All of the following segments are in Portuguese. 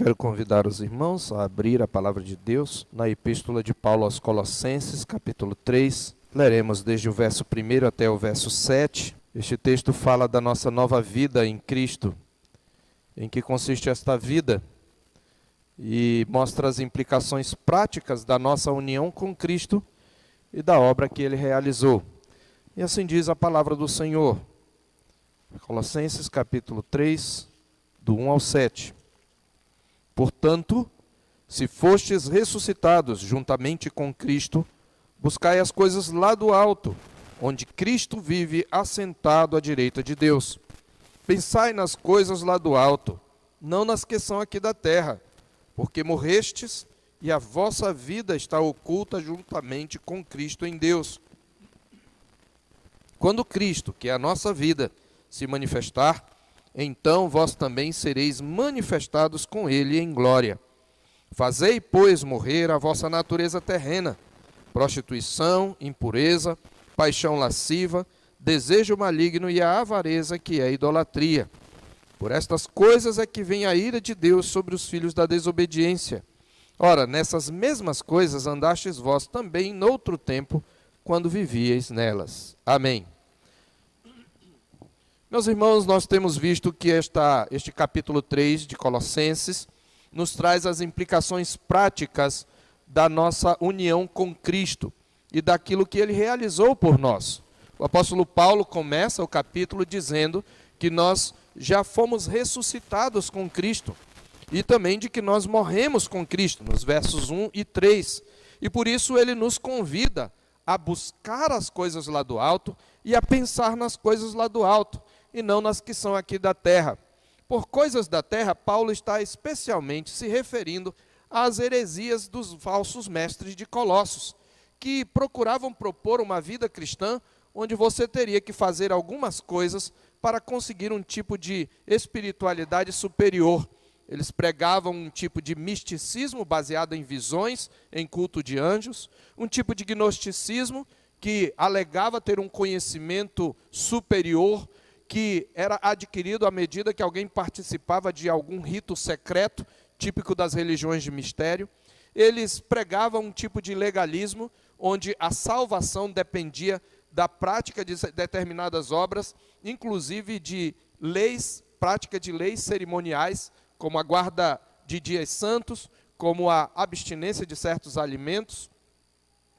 Quero convidar os irmãos a abrir a palavra de Deus na Epístola de Paulo aos Colossenses, capítulo 3. Leremos desde o verso 1 até o verso 7. Este texto fala da nossa nova vida em Cristo, em que consiste esta vida, e mostra as implicações práticas da nossa união com Cristo e da obra que Ele realizou. E assim diz a palavra do Senhor. Colossenses, capítulo 3, do 1 ao 7. Portanto, se fostes ressuscitados juntamente com Cristo, buscai as coisas lá do alto, onde Cristo vive assentado à direita de Deus. Pensai nas coisas lá do alto, não nas que são aqui da terra, porque morrestes e a vossa vida está oculta juntamente com Cristo em Deus. Quando Cristo, que é a nossa vida, se manifestar, então vós também sereis manifestados com ele em glória. Fazei, pois, morrer a vossa natureza terrena, prostituição, impureza, paixão lasciva, desejo maligno e a avareza, que é idolatria. Por estas coisas é que vem a ira de Deus sobre os filhos da desobediência. Ora, nessas mesmas coisas andastes vós também noutro tempo, quando vivíeis nelas. Amém. Meus irmãos, nós temos visto que este capítulo 3 de Colossenses nos traz as implicações práticas da nossa união com Cristo e daquilo que Ele realizou por nós. O apóstolo Paulo começa o capítulo dizendo que nós já fomos ressuscitados com Cristo e também de que nós morremos com Cristo, nos versos 1 e 3. E por isso ele nos convida a buscar as coisas lá do alto e a pensar nas coisas lá do alto, e não nas que são aqui da terra. Por coisas da terra, Paulo está especialmente se referindo às heresias dos falsos mestres de Colossos, que procuravam propor uma vida cristã onde você teria que fazer algumas coisas para conseguir um tipo de espiritualidade superior. Eles pregavam um tipo de misticismo baseado em visões, em culto de anjos, um tipo de gnosticismo que alegava ter um conhecimento superior, que era adquirido à medida que alguém participava de algum rito secreto, típico das religiões de mistério. Eles pregavam um tipo de legalismo, onde a salvação dependia da prática de determinadas obras, inclusive de leis, prática de leis cerimoniais, como a guarda de dias santos, como a abstinência de certos alimentos,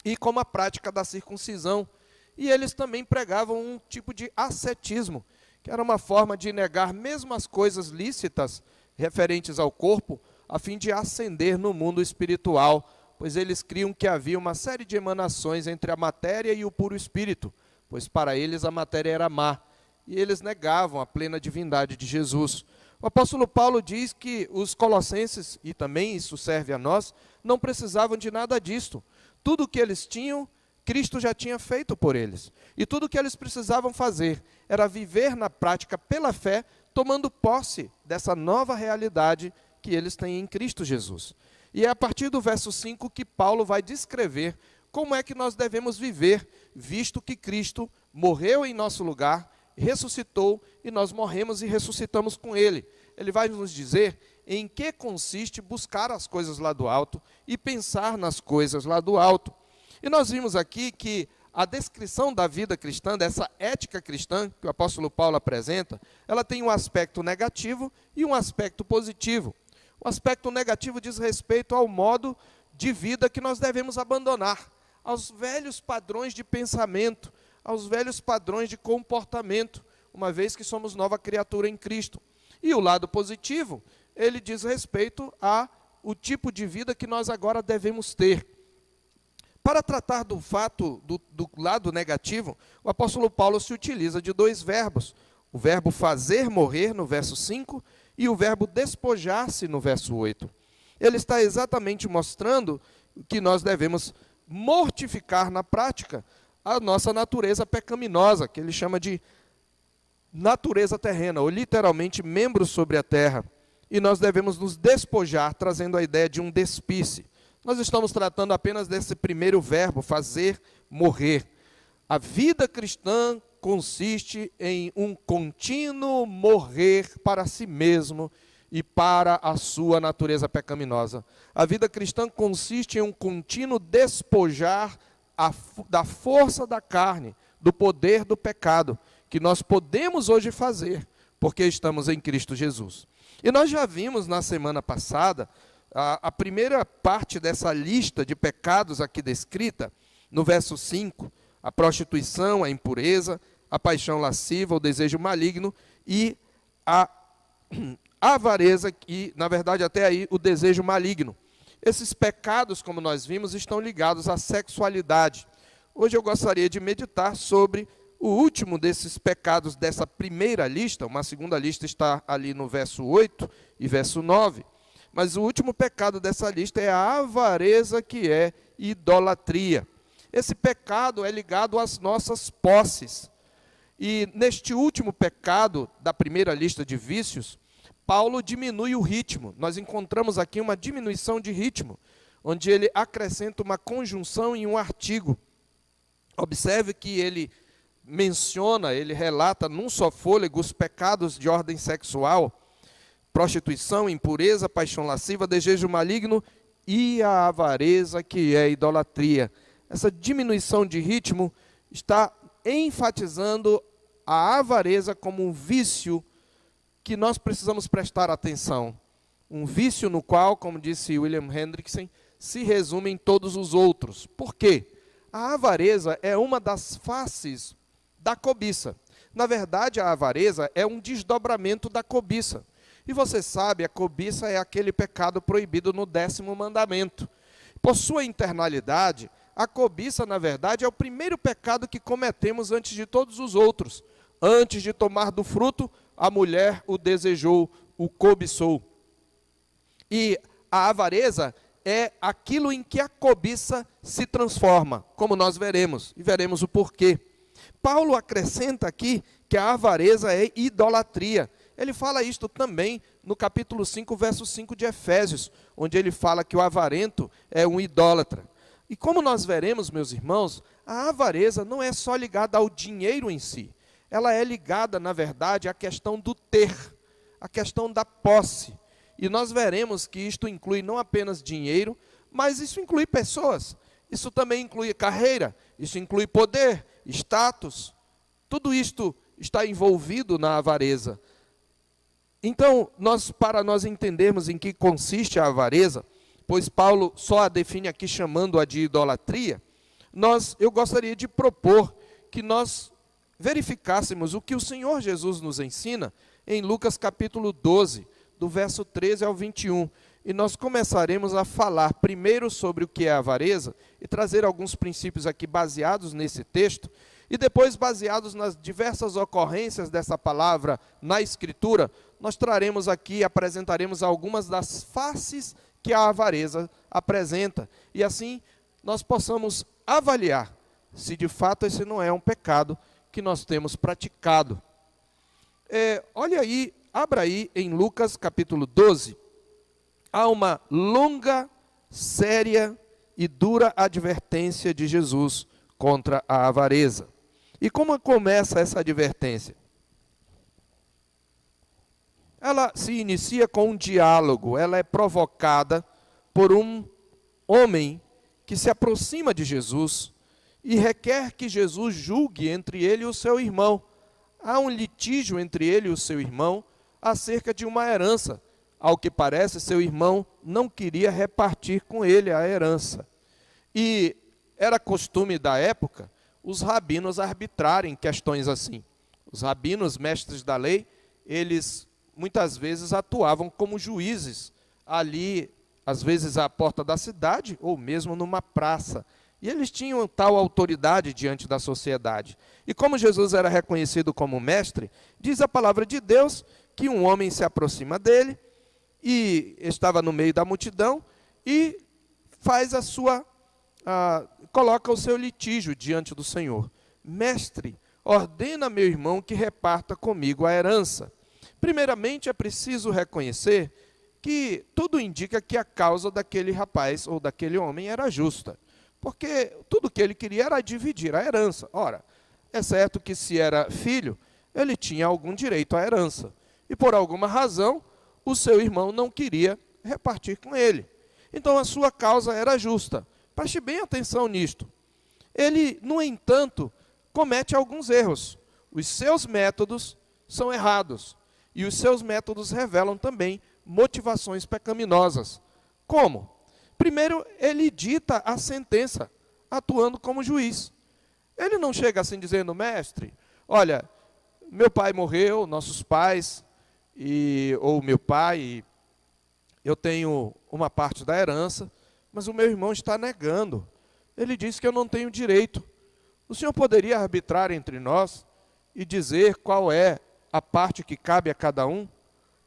e como a prática da circuncisão. E eles também pregavam um tipo de ascetismo, que era uma forma de negar mesmo as coisas lícitas referentes ao corpo, a fim de ascender no mundo espiritual, pois eles criam que havia uma série de emanações entre a matéria e o puro espírito, pois para eles a matéria era má, e eles negavam a plena divindade de Jesus. O apóstolo Paulo diz que os colossenses, e também isso serve a nós, não precisavam de nada disto. Tudo o que eles tinham, Cristo já tinha feito por eles. E tudo o que eles precisavam fazer era viver na prática pela fé, tomando posse dessa nova realidade que eles têm em Cristo Jesus. E é a partir do verso 5 que Paulo vai descrever como é que nós devemos viver, visto que Cristo morreu em nosso lugar, ressuscitou e nós morremos e ressuscitamos com Ele. Ele vai nos dizer em que consiste buscar as coisas lá do alto e pensar nas coisas lá do alto. E nós vimos aqui que a descrição da vida cristã, dessa ética cristã que o apóstolo Paulo apresenta, ela tem um aspecto negativo e um aspecto positivo. O aspecto negativo diz respeito ao modo de vida que nós devemos abandonar, aos velhos padrões de pensamento, aos velhos padrões de comportamento, uma vez que somos nova criatura em Cristo. E o lado positivo, ele diz respeito ao tipo de vida que nós agora devemos ter. Para tratar do fato do lado negativo, o apóstolo Paulo se utiliza de dois verbos. O verbo fazer morrer, no verso 5, e o verbo despojar-se, no verso 8. Ele está exatamente mostrando que nós devemos mortificar na prática a nossa natureza pecaminosa, que ele chama de natureza terrena, ou literalmente membros sobre a terra. E nós devemos nos despojar, trazendo a ideia de um despice. Nós estamos tratando apenas desse primeiro verbo, fazer morrer. A vida cristã consiste em um contínuo morrer para si mesmo e para a sua natureza pecaminosa. A vida cristã consiste em um contínuo despojar da força da carne, do poder do pecado, que nós podemos hoje fazer, porque estamos em Cristo Jesus. E nós já vimos na semana passada a primeira parte dessa lista de pecados aqui descrita, no verso 5, a prostituição, a impureza, a paixão lasciva, o desejo maligno e a avareza, e na verdade até aí o desejo maligno. Esses pecados, como nós vimos, estão ligados à sexualidade. Hoje eu gostaria de meditar sobre o último desses pecados dessa primeira lista. Uma segunda lista está ali no verso 8 e verso 9. Mas o último pecado dessa lista é a avareza, que é idolatria. Esse pecado é ligado às nossas posses. E neste último pecado da primeira lista de vícios, Paulo diminui o ritmo. Nós encontramos aqui uma diminuição de ritmo, onde ele acrescenta uma conjunção em um artigo. Observe que ele menciona, ele relata num só fôlego os pecados de ordem sexual: prostituição, impureza, paixão lasciva, desejo maligno e a avareza, que é idolatria. Essa diminuição de ritmo está enfatizando a avareza como um vício que nós precisamos prestar atenção. Um vício no qual, como disse William Hendrickson, se resumem todos os outros. Por quê? A avareza é uma das faces da cobiça. Na verdade, a avareza é um desdobramento da cobiça. E você sabe, a cobiça é aquele pecado proibido no 10º mandamento. Por sua internalidade, a cobiça, na verdade, é o primeiro pecado que cometemos antes de todos os outros. Antes de tomar do fruto, a mulher o desejou, o cobiçou. E a avareza é aquilo em que a cobiça se transforma, como nós veremos, e veremos o porquê. Paulo acrescenta aqui que a avareza é idolatria. Ele fala isto também no capítulo 5, verso 5 de Efésios, onde ele fala que o avarento é um idólatra. E como nós veremos, meus irmãos, a avareza não é só ligada ao dinheiro em si. Ela é ligada, na verdade, à questão do ter, à questão da posse. E nós veremos que isto inclui não apenas dinheiro, mas isso inclui pessoas. Isso também inclui carreira, isso inclui poder, status. Tudo isto está envolvido na avareza. Então, para nós entendermos em que consiste a avareza, pois Paulo só a define aqui chamando-a de idolatria, eu gostaria de propor que nós verificássemos o que o Senhor Jesus nos ensina em Lucas capítulo 12, do verso 13 ao 21. E nós começaremos a falar primeiro sobre o que é a avareza e trazer alguns princípios aqui baseados nesse texto, e depois, baseados nas diversas ocorrências dessa palavra na Escritura, nós traremos aqui e apresentaremos algumas das faces que a avareza apresenta. E assim, nós possamos avaliar se de fato esse não é um pecado que nós temos praticado. Olha aí, abra aí em Lucas capítulo 12. Há uma longa, séria e dura advertência de Jesus contra a avareza. E como começa essa advertência? Ela se inicia com um diálogo, ela é provocada por um homem que se aproxima de Jesus e requer que Jesus julgue entre ele e o seu irmão. Há um litígio entre ele e o seu irmão acerca de uma herança. Ao que parece, seu irmão não queria repartir com ele a herança. E era costume da época os rabinos arbitrarem questões assim. Os rabinos, mestres da lei, eles muitas vezes atuavam como juízes ali, às vezes à porta da cidade ou mesmo numa praça. E eles tinham tal autoridade diante da sociedade. E como Jesus era reconhecido como mestre, diz a palavra de Deus que um homem se aproxima dele e estava no meio da multidão e faz coloca o seu litígio diante do Senhor. Mestre, ordena meu irmão que reparta comigo a herança. Primeiramente, é preciso reconhecer que tudo indica que a causa daquele rapaz ou daquele homem era justa, porque tudo que ele queria era dividir a herança. Ora, é certo que se era filho, ele tinha algum direito à herança. E por alguma razão, o seu irmão não queria repartir com ele. Então a sua causa era justa. Preste bem atenção nisto. Ele, no entanto, comete alguns erros. Os seus métodos são errados. E os seus métodos revelam também motivações pecaminosas. Como? Primeiro, ele dita a sentença, atuando como juiz. Ele não chega assim dizendo: mestre, olha, meu pai morreu, nossos pais, ou meu pai, eu tenho uma parte da herança, mas o meu irmão está negando. Ele diz que eu não tenho direito. O senhor poderia arbitrar entre nós e dizer qual é a parte que cabe a cada um?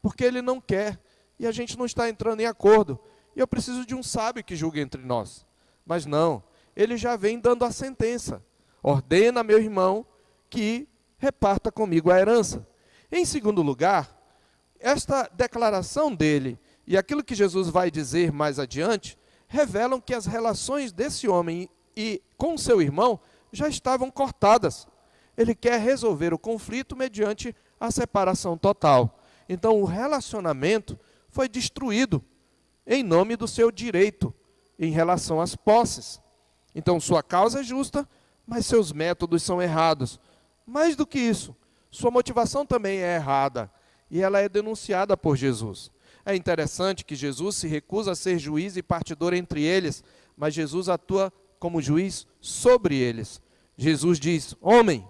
Porque ele não quer, e a gente não está entrando em acordo. E eu preciso de um sábio que julgue entre nós. Mas não, ele já vem dando a sentença. Ordena meu irmão que reparta comigo a herança. Em segundo lugar, esta declaração dele e aquilo que Jesus vai dizer mais adiante, revelam que as relações desse homem e com seu irmão já estavam cortadas. Ele quer resolver o conflito mediante a separação total. Então o relacionamento foi destruído em nome do seu direito em relação às posses. Então sua causa é justa, mas seus métodos são errados. Mais do que isso, sua motivação também é errada, e ela é denunciada por Jesus. É interessante que Jesus se recusa a ser juiz e partidor entre eles, mas Jesus atua como juiz sobre eles. Jesus diz: homem,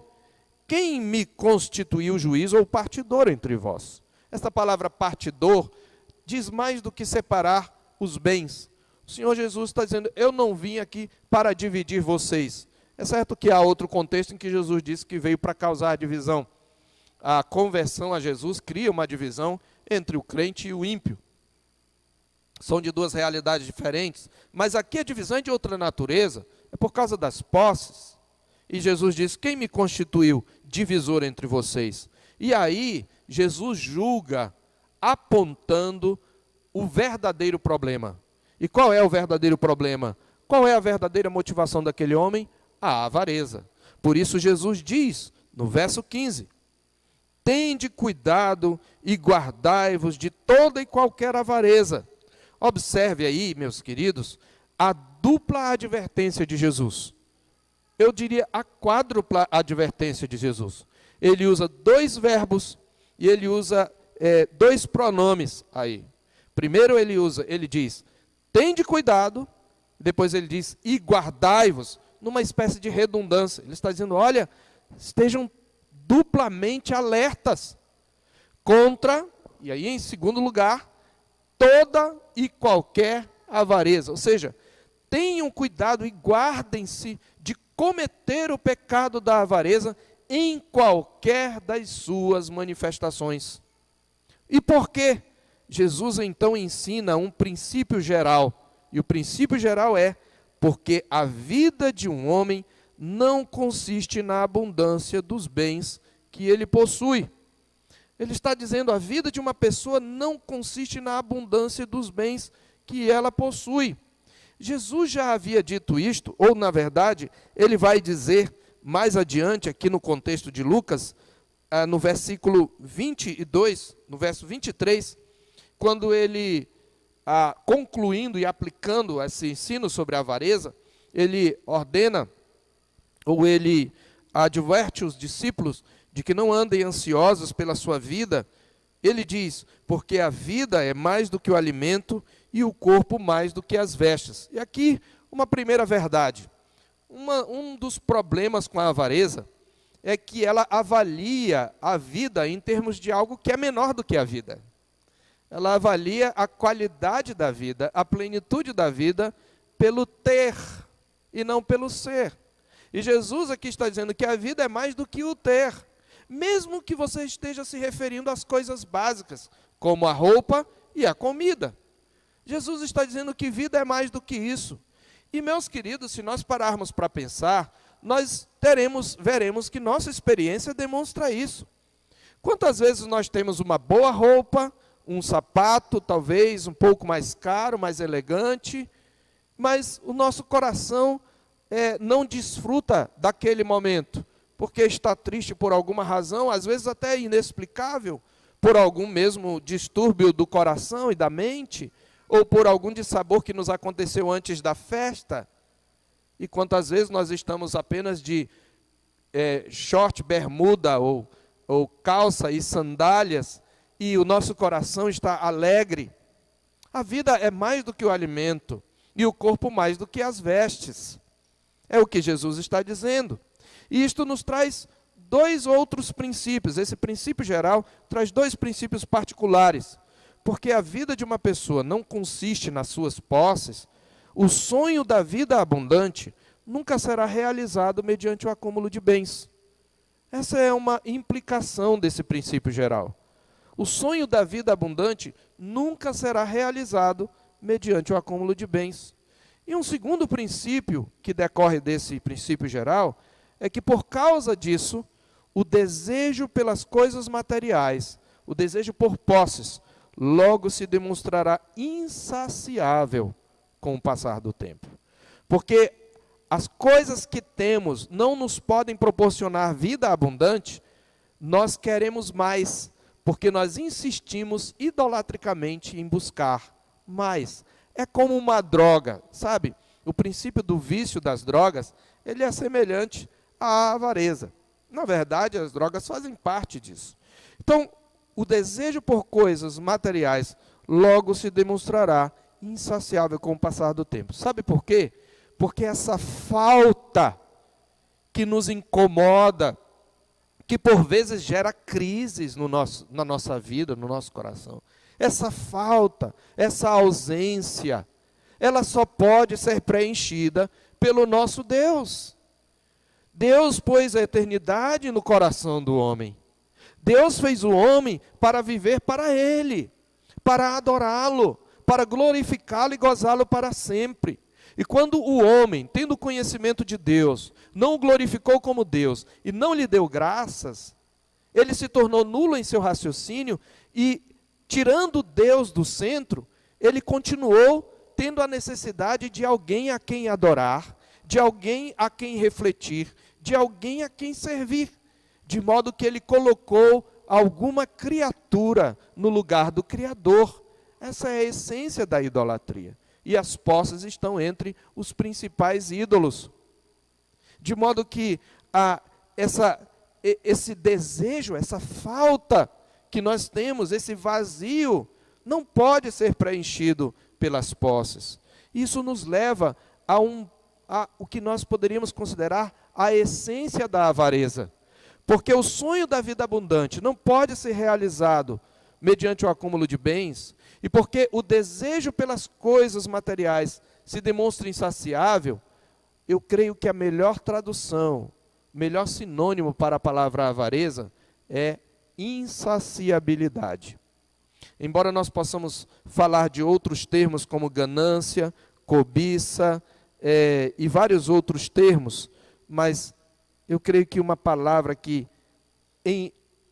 quem me constituiu juiz ou partidor entre vós? Esta palavra partidor diz mais do que separar os bens. O Senhor Jesus está dizendo: eu não vim aqui para dividir vocês. É certo que há outro contexto em que Jesus disse que veio para causar divisão. A conversão a Jesus cria uma divisão entre o crente e o ímpio. São de duas realidades diferentes, mas aqui a divisão é de outra natureza, é por causa das posses. E Jesus diz: quem me constituiu divisor entre vocês? E aí, Jesus julga apontando o verdadeiro problema. E qual é o verdadeiro problema? Qual é a verdadeira motivação daquele homem? A avareza. Por isso Jesus diz, no verso 15, tende cuidado e guardai-vos de toda e qualquer avareza. Observe aí, meus queridos, a dupla advertência de Jesus. Eu diria a quádrupla advertência de Jesus. Ele usa dois verbos e ele usa dois pronomes aí. Primeiro ele diz, tende cuidado, depois ele diz, e guardai-vos, numa espécie de redundância. Ele está dizendo, olha, estejam duplamente alertas contra, e aí em segundo lugar, toda e qualquer avareza. Ou seja, tenham cuidado e guardem-se de cometer o pecado da avareza em qualquer das suas manifestações. E por quê? Jesus então ensina um princípio geral, e o princípio geral é, porque a vida de um homem não consiste na abundância dos bens que ele possui. Ele está dizendo, a vida de uma pessoa não consiste na abundância dos bens que ela possui. Jesus já havia dito isto, ou na verdade, ele vai dizer mais adiante, aqui no contexto de Lucas, no versículo 22, no verso 23, quando ele, concluindo e aplicando esse ensino sobre a avareza, ele ordena, ou ele adverte os discípulos de que não andem ansiosos pela sua vida. Ele diz, porque a vida é mais do que o alimento e o corpo mais do que as vestes. E aqui, uma primeira verdade. Um dos problemas com a avareza é que ela avalia a vida em termos de algo que é menor do que a vida. Ela avalia a qualidade da vida, a plenitude da vida, pelo ter e não pelo ser. E Jesus aqui está dizendo que a vida é mais do que o ter, mesmo que você esteja se referindo às coisas básicas, como a roupa e a comida. Jesus está dizendo que vida é mais do que isso. E, meus queridos, se nós pararmos para pensar, nós veremos que nossa experiência demonstra isso. Quantas vezes nós temos uma boa roupa, um sapato talvez um pouco mais caro, mais elegante, mas o nosso coração não desfruta daquele momento, porque está triste por alguma razão, às vezes até inexplicável, por algum mesmo distúrbio do coração e da mente, ou por algum dissabor que nos aconteceu antes da festa. E quantas vezes nós estamos apenas de short, bermuda ou calça e sandálias, e o nosso coração está alegre. A vida é mais do que o alimento, e o corpo mais do que as vestes. É o que Jesus está dizendo. E isto nos traz dois outros princípios. Esse princípio geral traz dois princípios particulares. Porque a vida de uma pessoa não consiste nas suas posses, o sonho da vida abundante nunca será realizado mediante o acúmulo de bens. Essa é uma implicação desse princípio geral. O sonho da vida abundante nunca será realizado mediante o acúmulo de bens. E um segundo princípio que decorre desse princípio geral é que, por causa disso, o desejo pelas coisas materiais, o desejo por posses, logo se demonstrará insaciável com o passar do tempo. Porque as coisas que temos não nos podem proporcionar vida abundante, nós queremos mais, porque nós insistimos idolatricamente em buscar mais. É como uma droga, sabe? O princípio do vício das drogas, ele é semelhante à avareza. Na verdade, as drogas fazem parte disso. Então, o desejo por coisas materiais logo se demonstrará insaciável com o passar do tempo. Sabe por quê? Porque essa falta que nos incomoda, que por vezes gera crises na nossa vida, no nosso coração, essa falta, essa ausência, ela só pode ser preenchida pelo nosso Deus. Deus pôs a eternidade no coração do homem. Deus fez o homem para viver para Ele, para adorá-lo, para glorificá-lo e gozá-lo para sempre. E quando o homem, tendo conhecimento de Deus, não o glorificou como Deus e não lhe deu graças, ele se tornou nulo em seu raciocínio e, tirando Deus do centro, ele continuou tendo a necessidade de alguém a quem adorar, de alguém a quem refletir, de alguém a quem servir, de modo que ele colocou alguma criatura no lugar do Criador. Essa é a essência da idolatria. E as posses estão entre os principais ídolos. De modo que esse desejo, essa falta que nós temos, esse vazio, não pode ser preenchido pelas posses. Isso nos leva a o que nós poderíamos considerar a essência da avareza. Porque o sonho da vida abundante não pode ser realizado mediante o acúmulo de bens, e porque o desejo pelas coisas materiais se demonstra insaciável, eu creio que a melhor tradução, o melhor sinônimo para a palavra avareza é insaciabilidade. Embora nós possamos falar de outros termos como ganância, cobiça e vários outros termos, mas eu creio que uma palavra que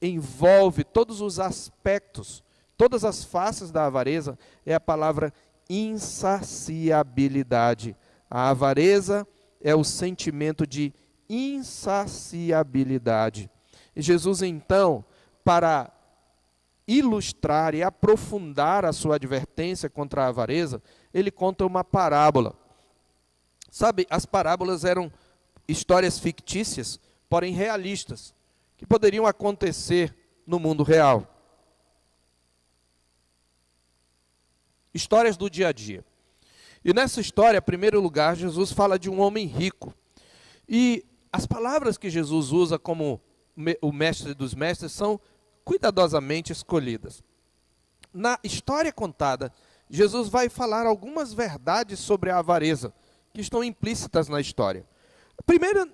envolve todos os aspectos, todas as faces da avareza, é a palavra insaciabilidade. A avareza é o sentimento de insaciabilidade. E Jesus, então, para ilustrar e aprofundar a sua advertência contra a avareza, ele conta uma parábola. Sabe, as parábolas eram histórias fictícias, porém realistas, que poderiam acontecer no mundo real. Histórias do dia a dia. E nessa história, em primeiro lugar, Jesus fala de um homem rico. E as palavras que Jesus usa como o mestre dos mestres são cuidadosamente escolhidas. Na história contada, Jesus vai falar algumas verdades sobre a avareza, que estão implícitas na história.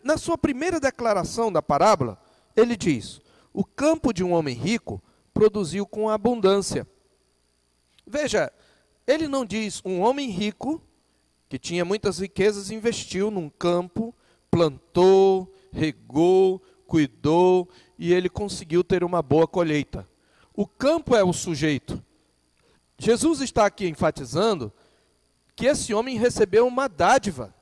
Na sua primeira declaração da parábola, ele diz: o campo de um homem rico produziu com abundância. Veja, ele não diz um homem rico, que tinha muitas riquezas, investiu num campo, plantou, regou, cuidou, e ele conseguiu ter uma boa colheita. O campo é o sujeito. Jesus está aqui enfatizando que esse homem recebeu uma dádiva.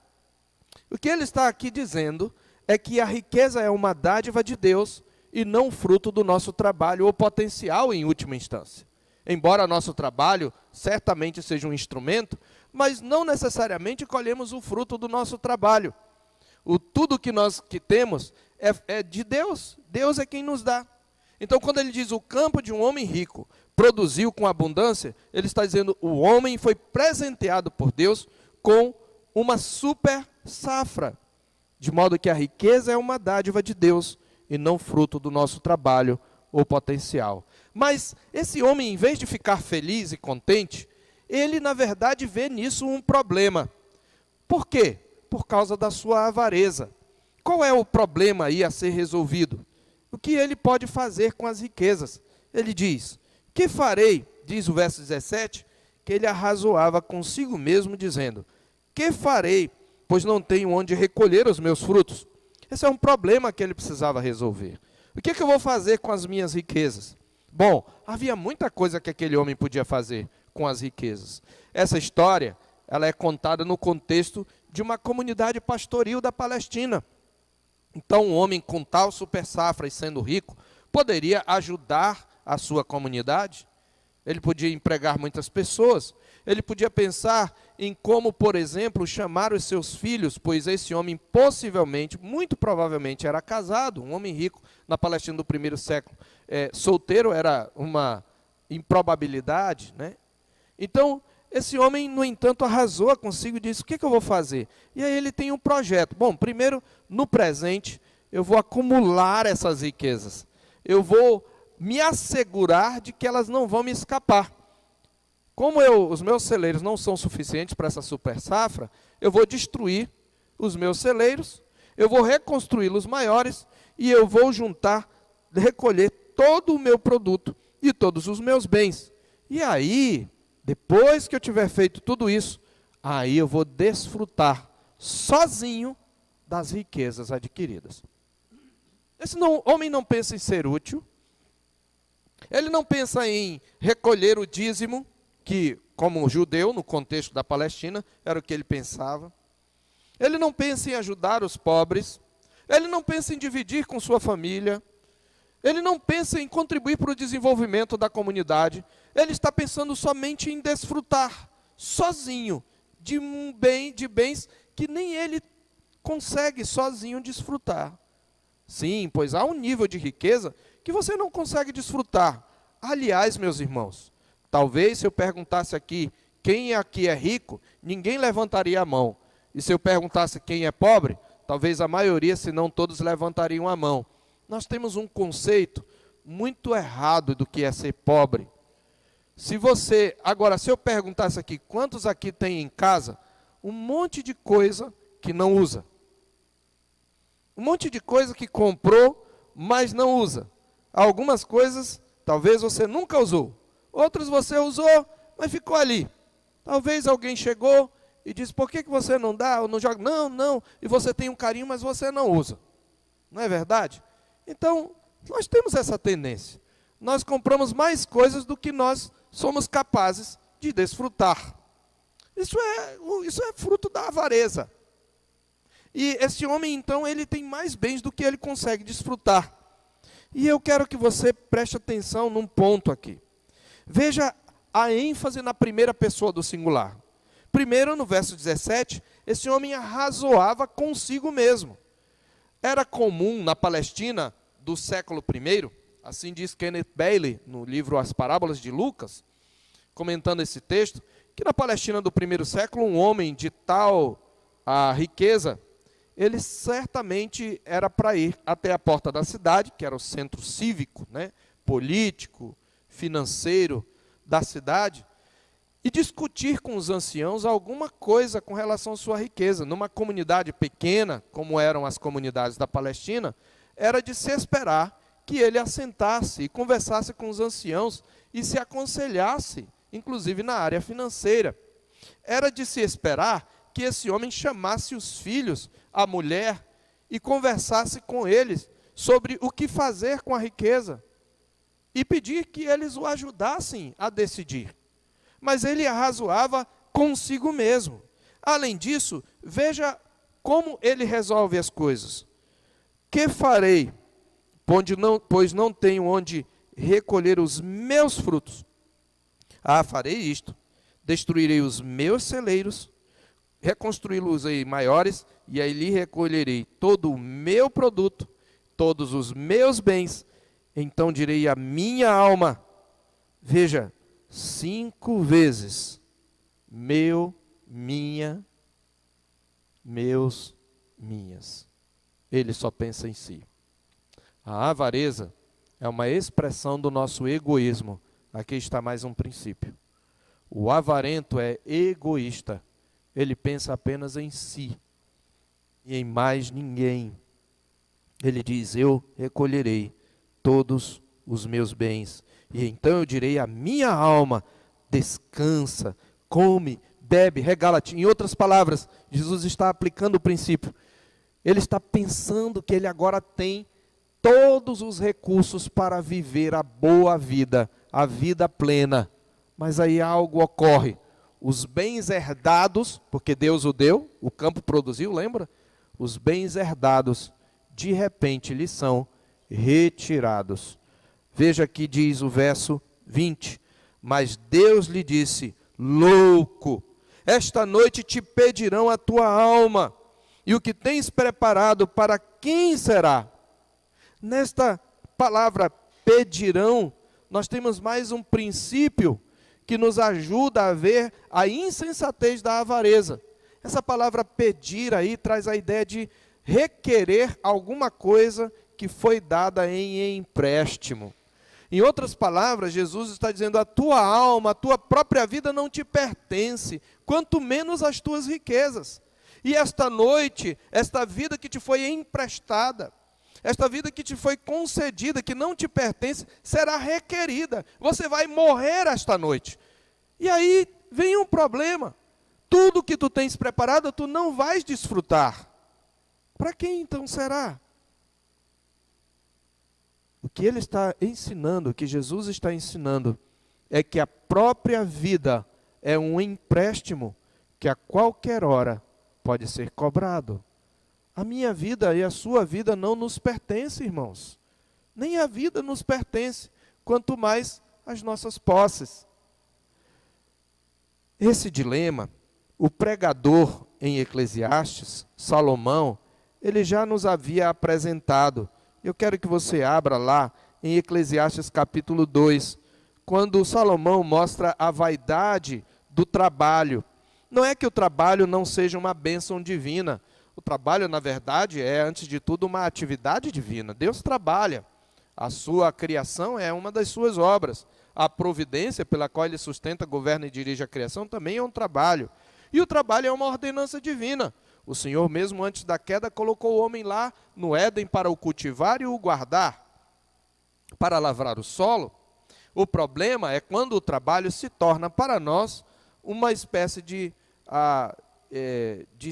O que ele está aqui dizendo é que a riqueza é uma dádiva de Deus e não fruto do nosso trabalho ou potencial em última instância. Embora nosso trabalho certamente seja um instrumento, mas não necessariamente colhemos o fruto do nosso trabalho. Tudo que nós temos é de Deus. Deus é quem nos dá. Então, quando ele diz o campo de um homem rico produziu com abundância, ele está dizendo o homem foi presenteado por Deus com uma super safra. De modo que a riqueza é uma dádiva de Deus e não fruto do nosso trabalho ou potencial. Mas esse homem, em vez de ficar feliz e contente, ele, na verdade, vê nisso um problema. Por quê? Por causa da sua avareza. Qual é o problema aí a ser resolvido? O que ele pode fazer com as riquezas? Ele diz, que farei, diz o verso 17, que ele arrazoava consigo mesmo, dizendo, que farei, pois não tenho onde recolher os meus frutos? Esse é um problema que ele precisava resolver. O que eu vou fazer com as minhas riquezas? Bom, havia muita coisa que aquele homem podia fazer com as riquezas. Essa história, ela é contada no contexto de uma comunidade pastoril da Palestina. Então, um homem com tal super safra e sendo rico, poderia ajudar a sua comunidade. Ele podia empregar muitas pessoas. Ele podia pensar em como, por exemplo, chamar os seus filhos, pois esse homem possivelmente, muito provavelmente, era casado, um homem rico na Palestina do primeiro século. Solteiro era uma improbabilidade, né? Então, esse homem, no entanto, arrasou consigo e disse, o que eu vou fazer? E aí ele tem um projeto. Bom, primeiro, no presente, eu vou acumular essas riquezas. Eu vou me assegurar de que elas não vão me escapar. Como os meus celeiros não são suficientes para essa super safra, eu vou destruir os meus celeiros, eu vou reconstruí-los maiores e eu vou recolher todo o meu produto e todos os meus bens. E aí, depois que eu tiver feito tudo isso, aí eu vou desfrutar sozinho das riquezas adquiridas. Esse homem não pensa em ser útil, ele não pensa em recolher o dízimo, que, como judeu, no contexto da Palestina, era o que ele pensava. Ele não pensa em ajudar os pobres, ele não pensa em dividir com sua família, ele não pensa em contribuir para o desenvolvimento da comunidade, ele está pensando somente em desfrutar, sozinho, de bens que nem ele consegue sozinho desfrutar. Sim, pois há um nível de riqueza que você não consegue desfrutar. Aliás, meus irmãos, talvez se eu perguntasse aqui, quem aqui é rico, ninguém levantaria a mão. E se eu perguntasse quem é pobre, talvez a maioria, se não todos, levantariam a mão. Nós temos um conceito muito errado do que é ser pobre. Agora, se eu perguntasse aqui, quantos aqui tem em casa, um monte de coisa que não usa. Um monte de coisa que comprou, mas não usa. Algumas coisas, talvez você nunca usou. Outras você usou, mas ficou ali. Talvez alguém chegou e disse, por que você não dá, ou não joga? Não. E você tem um carinho, mas você não usa. Não é verdade? Então, nós temos essa tendência. Nós compramos mais coisas do que nós somos capazes de desfrutar. Isso é fruto da avareza. E esse homem, então, ele tem mais bens do que ele consegue desfrutar. E eu quero que você preste atenção num ponto aqui. Veja a ênfase na primeira pessoa do singular. Primeiro, no verso 17, esse homem arrazoava consigo mesmo. Era comum na Palestina do século I, assim diz Kenneth Bailey, no livro As Parábolas de Lucas, comentando esse texto, que na Palestina do primeiro século, um homem de tal riqueza, ele certamente era para ir até a porta da cidade, que era o centro cívico, né, político, financeiro da cidade, e discutir com os anciãos alguma coisa com relação à sua riqueza. Numa comunidade pequena, como eram as comunidades da Palestina, era de se esperar que ele assentasse e conversasse com os anciãos e se aconselhasse, inclusive na área financeira. Era de se esperar que esse homem chamasse os filhos, a mulher, e conversasse com eles sobre o que fazer com a riqueza e pedir que eles o ajudassem a decidir. Mas ele arrazoava consigo mesmo. Além disso, veja como ele resolve as coisas. Que farei, pois não tenho onde recolher os meus frutos. Farei isto, destruirei os meus celeiros, reconstruí-los maiores, e aí lhe recolherei todo o meu produto, todos os meus bens. Então direi à minha alma, veja, 5 vezes, meu, minha, meus, minhas. Ele só pensa em si. A avareza é uma expressão do nosso egoísmo. Aqui está mais um princípio. O avarento é egoísta. Ele pensa apenas em si e em mais ninguém. Ele diz, eu recolherei todos os meus bens. E então eu direi à minha alma, descansa, come, bebe, regala-te. Em outras palavras, Jesus está aplicando o princípio. Ele está pensando que ele agora tem todos os recursos para viver a boa vida, a vida plena. Mas aí algo ocorre. Os bens herdados, porque Deus o deu, o campo produziu, lembra? Os bens herdados, de repente, lhe são retirados. Veja aqui diz o verso 20. Mas Deus lhe disse, louco, esta noite te pedirão a tua alma, e o que tens preparado para quem será? Nesta palavra pedirão, nós temos mais um princípio que nos ajuda a ver a insensatez da avareza. Essa palavra pedir aí traz a ideia de requerer alguma coisa que foi dada em empréstimo. Em outras palavras, Jesus está dizendo, a tua alma, a tua própria vida não te pertence, quanto menos as tuas riquezas. E esta noite, esta vida que te foi emprestada, esta vida que te foi concedida, que não te pertence, será requerida. Você vai morrer esta noite. E aí vem um problema. Tudo que tu tens preparado, tu não vais desfrutar. Para quem então será? O que ele está ensinando, o que Jesus está ensinando, é que a própria vida é um empréstimo que a qualquer hora pode ser cobrado. A minha vida e a sua vida não nos pertence, irmãos. Nem a vida nos pertence, quanto mais as nossas posses. Esse dilema, o pregador em Eclesiastes, Salomão, ele já nos havia apresentado. Eu quero que você abra lá em Eclesiastes capítulo 2, quando Salomão mostra a vaidade do trabalho. Não é que o trabalho não seja uma bênção divina. O trabalho, na verdade, é, antes de tudo, uma atividade divina. Deus trabalha. A sua criação é uma das suas obras. A providência pela qual ele sustenta, governa e dirige a criação também é um trabalho. E o trabalho é uma ordenança divina. O Senhor, mesmo antes da queda, colocou o homem lá no Éden para o cultivar e o guardar, para lavrar o solo. O problema é quando o trabalho se torna para nós uma espécie de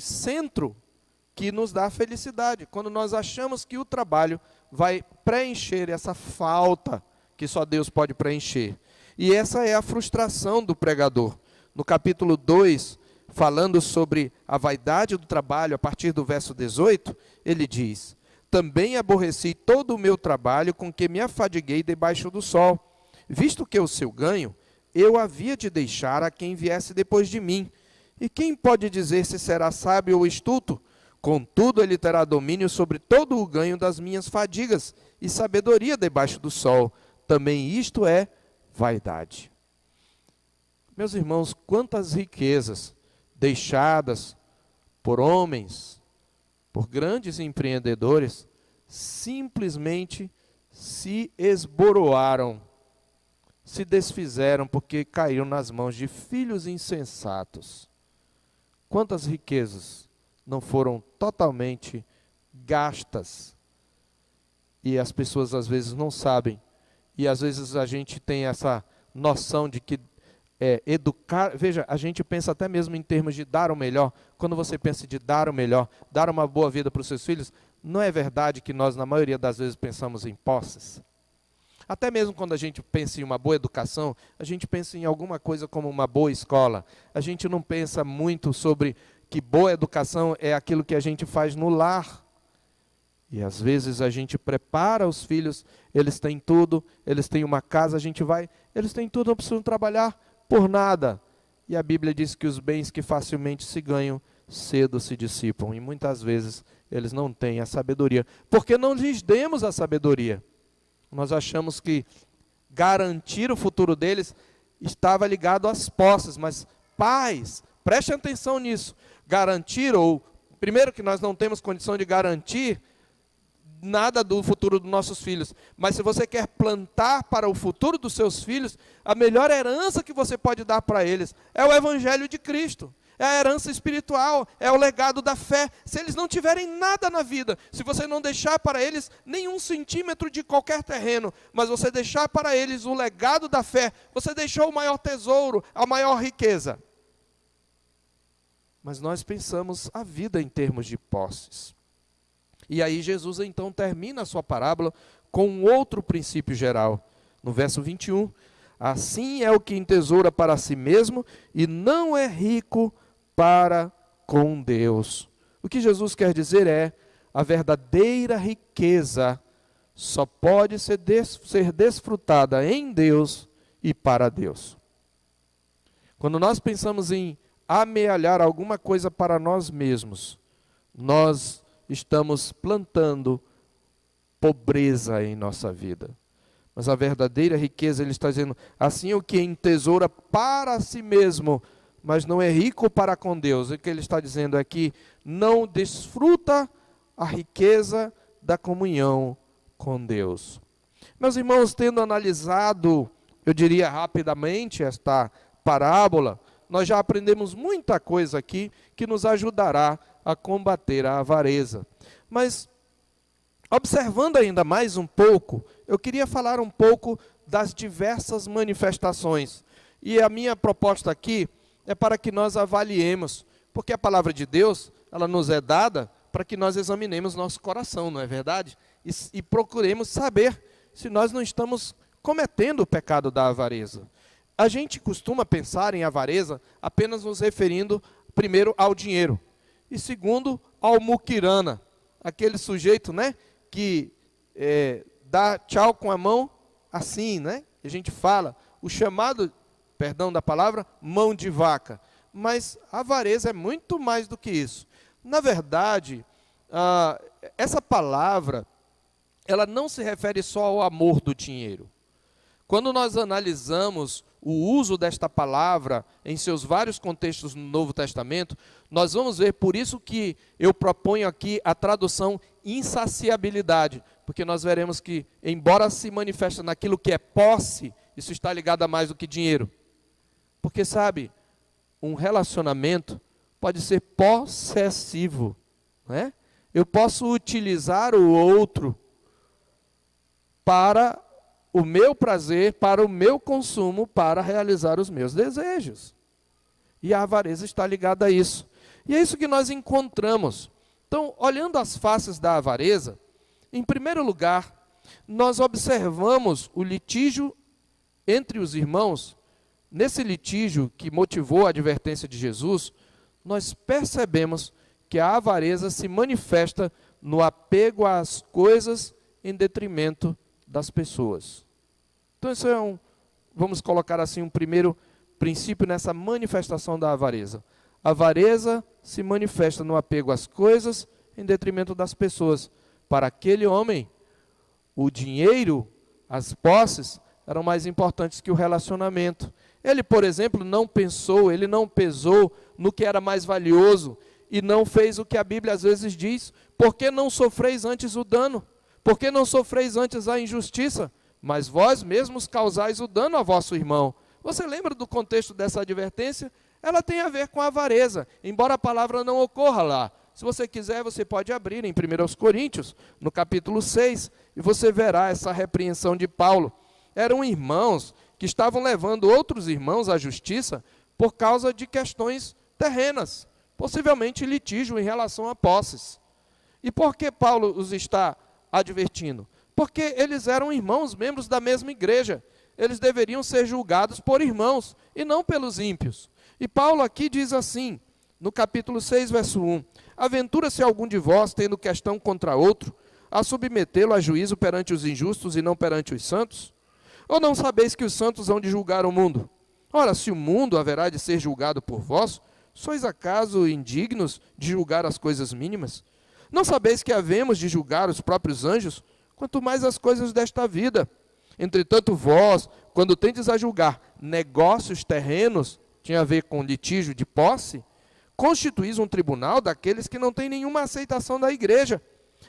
centro que nos dá felicidade. Quando nós achamos que o trabalho vai preencher essa falta que só Deus pode preencher. E essa é a frustração do pregador. No capítulo 2, falando sobre a vaidade do trabalho, a partir do verso 18, ele diz, também aborreci todo o meu trabalho com que me afadiguei debaixo do sol, visto que o seu ganho eu havia de deixar a quem viesse depois de mim. E quem pode dizer se será sábio ou astuto? Contudo, ele terá domínio sobre todo o ganho das minhas fadigas e sabedoria debaixo do sol. Também isto é vaidade. Meus irmãos, quantas riquezas deixadas por homens, por grandes empreendedores, simplesmente se esboroaram, se desfizeram porque caíram nas mãos de filhos insensatos. Quantas riquezas não foram totalmente gastas? E as pessoas às vezes não sabem. E às vezes a gente tem essa noção de que educar... Veja, a gente pensa até mesmo em termos de dar o melhor. Quando você pensa de dar o melhor, dar uma boa vida para os seus filhos, não é verdade que nós, na maioria das vezes, pensamos em posses? Até mesmo quando a gente pensa em uma boa educação, a gente pensa em alguma coisa como uma boa escola. A gente não pensa muito sobre que boa educação é aquilo que a gente faz no lar. E às vezes a gente prepara os filhos, eles têm tudo, eles têm uma casa, a gente vai, eles têm tudo, não precisam trabalhar por nada. E a Bíblia diz que os bens que facilmente se ganham, cedo se dissipam. E muitas vezes eles não têm a sabedoria, porque não lhes demos a sabedoria. Nós achamos que garantir o futuro deles estava ligado às posses, mas pais, prestem atenção nisso. Garantir, ou primeiro que nós não temos condição de garantir nada do futuro dos nossos filhos, mas se você quer plantar para o futuro dos seus filhos, a melhor herança que você pode dar para eles é o Evangelho de Cristo. É a herança espiritual, é o legado da fé. Se eles não tiverem nada na vida, se você não deixar para eles nenhum centímetro de qualquer terreno, mas você deixar para eles o legado da fé, você deixou o maior tesouro, a maior riqueza. Mas nós pensamos a vida em termos de posses. E aí Jesus então termina a sua parábola com um outro princípio geral. No verso 21, assim é o que entesoura para si mesmo e não é rico para com Deus. O que Jesus quer dizer é, a verdadeira riqueza só pode ser desfrutada em Deus e para Deus. Quando nós pensamos em amealhar alguma coisa para nós mesmos, nós estamos plantando pobreza em nossa vida. Mas a verdadeira riqueza, ele está dizendo, assim o que entesoura para si mesmo, mas não é rico para com Deus. O que ele está dizendo é que não desfruta a riqueza da comunhão com Deus. Meus irmãos, tendo analisado, eu diria rapidamente, esta parábola, nós já aprendemos muita coisa aqui que nos ajudará a combater a avareza. Mas, observando ainda mais um pouco, eu queria falar um pouco das diversas manifestações. E a minha proposta aqui é para que nós avaliemos, porque a palavra de Deus, ela nos é dada para que nós examinemos nosso coração, não é verdade? E procuremos saber se nós não estamos cometendo o pecado da avareza. A gente costuma pensar em avareza apenas nos referindo, primeiro, ao dinheiro, e segundo, ao muquirana, aquele sujeito, né, que dá tchau com a mão assim, né? A gente fala, o chamado, perdão da palavra, mão de vaca. Mas a avareza é muito mais do que isso. Na verdade, essa palavra, ela não se refere só ao amor do dinheiro. Quando nós analisamos o uso desta palavra em seus vários contextos no Novo Testamento, nós vamos ver, por isso que eu proponho aqui a tradução insaciabilidade, porque nós veremos que, embora se manifeste naquilo que é posse, isso está ligado a mais do que dinheiro. Porque, sabe, um relacionamento pode ser possessivo, né? Eu posso utilizar o outro para o meu prazer, para o meu consumo, para realizar os meus desejos. E a avareza está ligada a isso. E é isso que nós encontramos. Então, olhando as faces da avareza, em primeiro lugar, nós observamos o litígio entre os irmãos. Nesse litígio que motivou a advertência de Jesus, nós percebemos que a avareza se manifesta no apego às coisas em detrimento das pessoas. Então, isso é vamos colocar assim, um primeiro princípio nessa manifestação da avareza. A avareza se manifesta no apego às coisas em detrimento das pessoas. Para aquele homem, o dinheiro, as posses, eram mais importantes que o relacionamento. Ele, por exemplo, não pesou no que era mais valioso e não fez o que a Bíblia às vezes diz: por que não sofreis antes o dano? Por que não sofreis antes a injustiça? Mas vós mesmos causais o dano a vosso irmão. Você lembra do contexto dessa advertência? Ela tem a ver com a avareza, embora a palavra não ocorra lá. Se você quiser, você pode abrir em 1 Coríntios, no capítulo 6, e você verá essa repreensão de Paulo. Eram irmãos que estavam levando outros irmãos à justiça por causa de questões terrenas, possivelmente litígio em relação a posses. E por que Paulo os está advertindo? Porque eles eram irmãos, membros da mesma igreja. Eles deveriam ser julgados por irmãos e não pelos ímpios. E Paulo aqui diz assim, no capítulo 6, verso 1: aventura-se algum de vós, tendo questão contra outro, a submetê-lo a juízo perante os injustos e não perante os santos? Ou não sabeis que os santos hão de julgar o mundo? Ora, se o mundo haverá de ser julgado por vós, sois acaso indignos de julgar as coisas mínimas? Não sabeis que havemos de julgar os próprios anjos, quanto mais as coisas desta vida? Entretanto, vós, quando tendes a julgar negócios terrenos, tinha a ver com litígio de posse, constituís um tribunal daqueles que não têm nenhuma aceitação da igreja.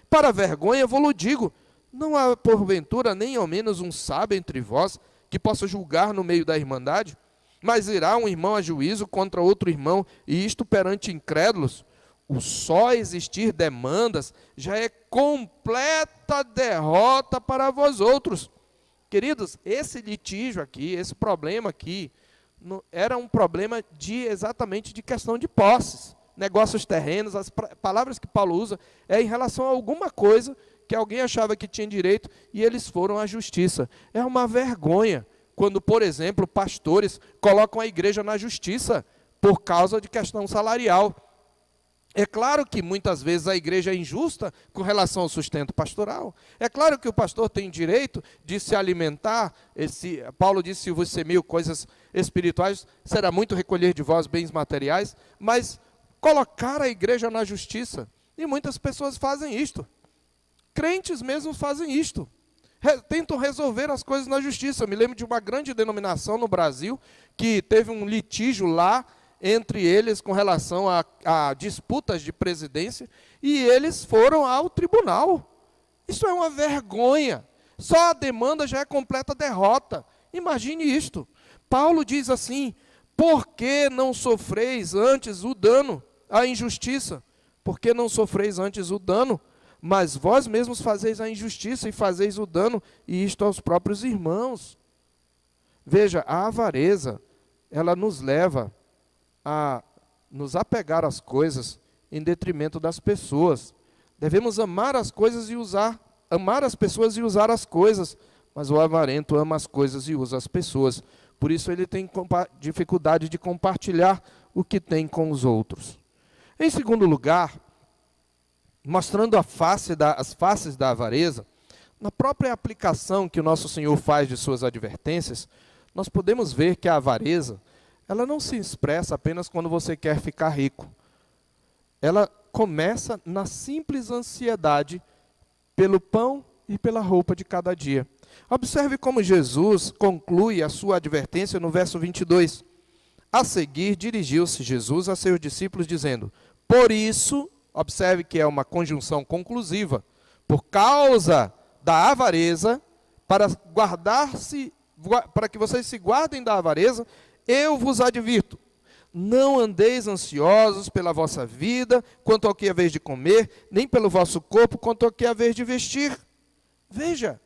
Para vergonha vou-lo digo, não há porventura nem ao menos um sábio entre vós que possa julgar no meio da irmandade? Mas irá um irmão a juízo contra outro irmão, e isto perante incrédulos? O só existir demandas já é completa derrota para vós outros. Queridos, esse litígio aqui, esse problema aqui, era um problema exatamente de questão de posses, negócios terrenos. As palavras que Paulo usa é em relação a alguma coisa que alguém achava que tinha direito e eles foram à justiça. É uma vergonha quando, por exemplo, pastores colocam a igreja na justiça por causa de questão salarial. É claro que muitas vezes a igreja é injusta com relação ao sustento pastoral. É claro que o pastor tem direito de se alimentar. Paulo disse, se vos semeio coisas espirituais, será muito recolher de vós bens materiais. Mas colocar a igreja na justiça, e muitas pessoas fazem isto. Crentes mesmo fazem isto. Tentam resolver as coisas na justiça. Eu me lembro de uma grande denominação no Brasil, que teve um litígio lá, entre eles com relação a disputas de presidência, e eles foram ao tribunal. Isso é uma vergonha. Só a demanda já é completa derrota. Imagine isto. Paulo diz assim, por que não sofreis antes o dano, a injustiça? Por que não sofreis antes o dano? Mas vós mesmos fazeis a injustiça e fazeis o dano, e isto aos próprios irmãos. Veja, a avareza, ela nos leva a nos apegar às coisas em detrimento das pessoas. Devemos amar as coisas e amar as pessoas e usar as coisas, mas o avarento ama as coisas e usa as pessoas. Por isso ele tem dificuldade de compartilhar o que tem com os outros. Em segundo lugar, mostrando as faces da avareza, na própria aplicação que o nosso Senhor faz de suas advertências, nós podemos ver que a avareza, ela não se expressa apenas quando você quer ficar rico. Ela começa na simples ansiedade pelo pão e pela roupa de cada dia. Observe como Jesus conclui a sua advertência no verso 22. A seguir, dirigiu-se Jesus a seus discípulos, dizendo, por isso, observe que é uma conjunção conclusiva, por causa da avareza, para que vocês se guardem da avareza, eu vos advirto, não andeis ansiosos pela vossa vida, quanto ao que haveis de comer, nem pelo vosso corpo, quanto ao que haveis de vestir. Veja,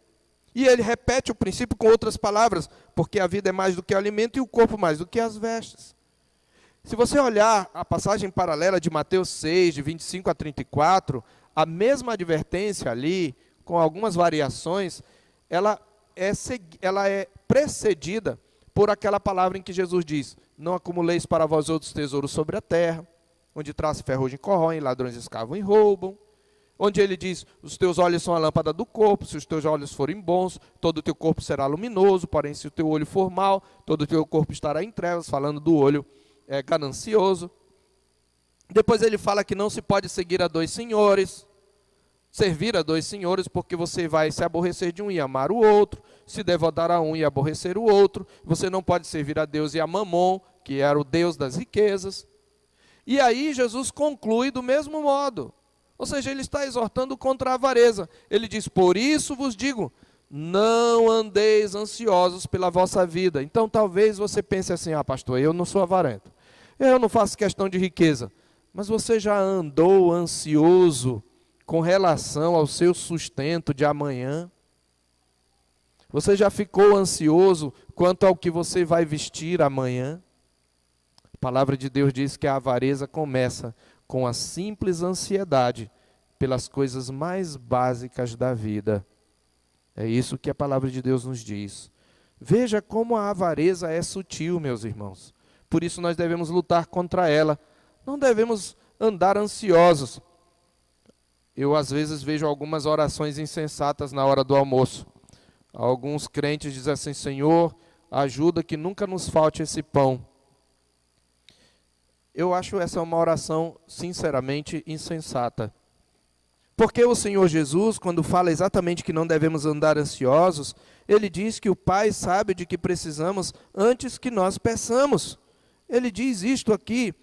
e ele repete o princípio com outras palavras, porque a vida é mais do que o alimento e o corpo mais do que as vestes. Se você olhar a passagem paralela de Mateus 6, de 25 a 34, a mesma advertência ali, com algumas variações, ela é precedida por aquela palavra em que Jesus diz, não acumuleis para vós outros tesouros sobre a terra, onde traça e ferrugem corroem, ladrões escavam e roubam, onde ele diz, os teus olhos são a lâmpada do corpo, se os teus olhos forem bons, todo o teu corpo será luminoso, porém se o teu olho for mau, todo o teu corpo estará em trevas, falando do olho ganancioso. Depois ele fala que não se pode servir a dois senhores, porque você vai se aborrecer de um e amar o outro, se devotar a um e aborrecer o outro, você não pode servir a Deus e a Mamon, que era o Deus das riquezas. E aí Jesus conclui do mesmo modo, ou seja, ele está exortando contra a avareza. Ele diz, por isso vos digo, não andeis ansiosos pela vossa vida. Então talvez você pense assim, pastor, eu não sou avarento, eu não faço questão de riqueza, mas você já andou ansioso com relação ao seu sustento de amanhã? Você já ficou ansioso quanto ao que você vai vestir amanhã? A palavra de Deus diz que a avareza começa com a simples ansiedade pelas coisas mais básicas da vida. É isso que a palavra de Deus nos diz. Veja como a avareza é sutil, meus irmãos. Por isso nós devemos lutar contra ela. Não devemos andar ansiosos. Eu, às vezes, vejo algumas orações insensatas na hora do almoço. Alguns crentes dizem assim: Senhor, ajuda que nunca nos falte esse pão. Eu acho essa uma oração, sinceramente, insensata. Porque o Senhor Jesus, quando fala exatamente que não devemos andar ansiosos, ele diz que o Pai sabe de que precisamos antes que nós peçamos. Ele diz isto aqui,